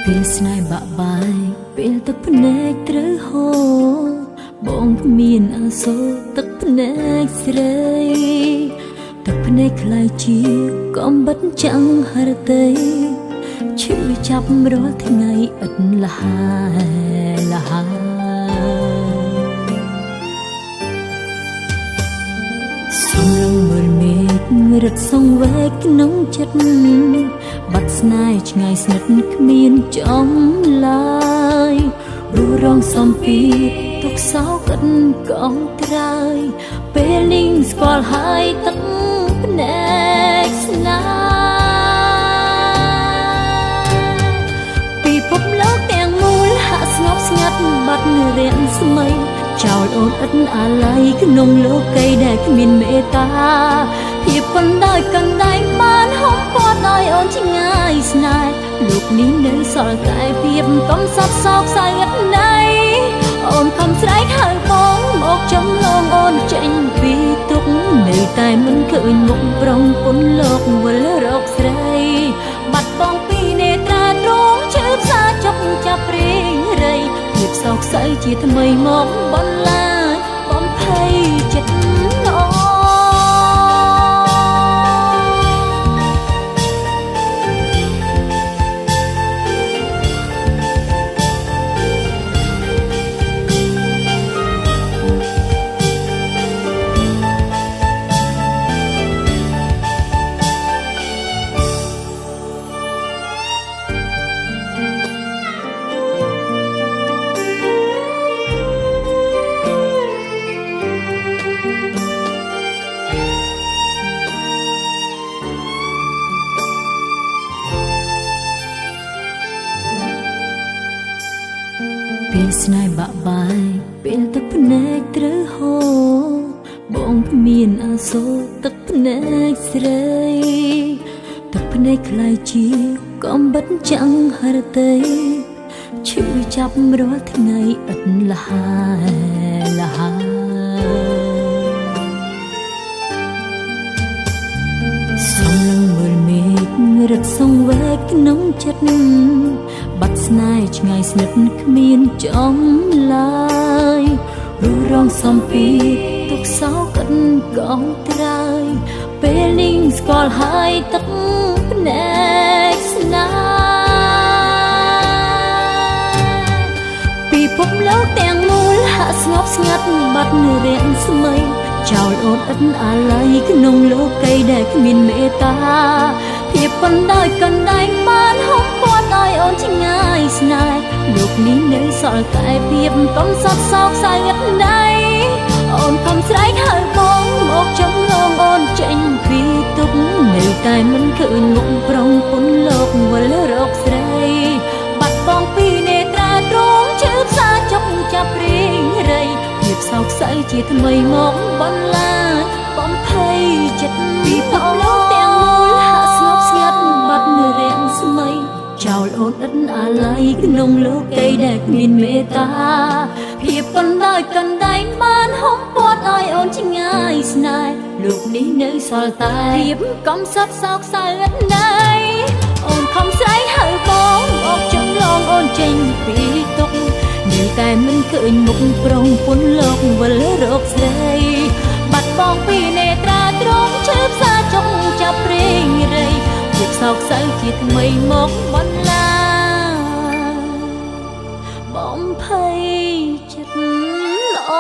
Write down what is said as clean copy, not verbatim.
ពេលស្នេហ៍បាក់បាយពេលទឹកភ្នែកត្រូវហូរបងគ្មានអាសូរទឹកភ្នែកស្រីទឹកភ្នែកខ្លាយជាកំបិតចាំងហរតីឈឺចាប់រាល់ថ្ងៃឥតលះសំឡងមើលមេឃរត់សង្វេគក្នុងចិត្តបាត់ស្នេហ៍ឆ្ងាយស្និទ្ធគ្មានចំឡើយរੂរងសំពីទុកសោកឥតកងត្រើយពេលនេះស្គាល់ហើយទឹកភ្នែកស្នេហ៍ពិភពលោកទាំងមូលហាក់ស្ងប់ស្ងាត់បាត់រាំងស្មីចោលអូនឥតអាល័យក្នុងលោកីដែលគ្មានមេត្តាភាពប៉ុនដោយកណ្ដែងបានហុំព័ទ្ធឲ្យអូនឆ្ងាយស្នេហ៍លោកនេះនៅសល់តែភាពកំសត់សោកសៅឥតណៃអូនខំស្រែកហៅបងមកចំឡងអូនចេញពីទុកនៅតែមិនឃើញមុខប្រុងពុនលោកវិលរកស្រីបាត់បង់ពីនេត្រាទ្រង់ឈឺផ្សាចុកចាប់ព្រៀងរៃភាពសោកសៅជាថ្មីមកបន្លាចបំភ័យចិត្តអូពេលស្នេហ៍បាក់បាយពេលទឹកភ្នែកត្រូវហូរបងគ្មានអាសូរទឹកភ្នែកស្រីទឹកភ្នែកខ្លាយជាកំបិតចាំងហរតីឈឺចាប់រាល់ថ្ងៃឥតលះសំឡងមើលមេឃរត់សង្វេគក្នុងចិត្តបាត់ស្នេហ៍ឆ្ងាយស្និទ្ធគ្មានចំឡើយរੂរងសំពីទុកសោកឥតកងត្រើយពេលនេះស្គាល់ហើយទឹកភ្នែកស្នេហ៍ពិភពលោកទាំងមូលហាក់ស្ងប់ស្ងាត់បាត់រាំងស្មីចោលអូនឥតអាល័យក្នុងលោកីដែលគ្មានមេត្តាភាពប៉ុនដោយកណ្ដែងបានហុំព័ទ្ធឲ្យអូនឆ្ងាយស្នេហ៍លោកនេះនៅសល់តែភាពកំសត់សោកសៅឥតណៃអូនខំស្រែកហៅបងមកចំឡងអូនចេញពីទុកនៅតែមិនឃើញមុខប្រុងពុនលោកវិលរកស្រីបាត់បង់ពីនេត្រាទ្រង់ឈឺផ្សាចុកចាប់ព្រៀងរៃភាពសោកសៅជាថ្មីមកបន្លាចបំភ័យចិត្តពីភពលោកទាំងមូលហាក់ស្ងប់ស្ងាត់បាត់រាំងស្មីចោលអូនឥតអាល័យក្នុងលោកីដែលគ្មានមេត្តាភាពប៉ុនដោយកណ្ដែងបានហុំព័ទ្ធឲ្យអូនឆ្ងាយស្នេហ៍លោកនេះនៅសល់តែភាពកំសត់សោកសៅឥតណៃអូនខំស្រែកហៅបងមកចំឡងអូនចេញពីទុកនៅតែមិនឃើញមុខប្រុងពុនលោកវិលរកស្រីបាត់បង់ពីនេត្រាទ្រង់ឈឺផ្សាចុកចាប់ព្រៀងរៃភាពសោកសៅជាថ្មីមកបន្លាចបំភ័យចិត្តល្អ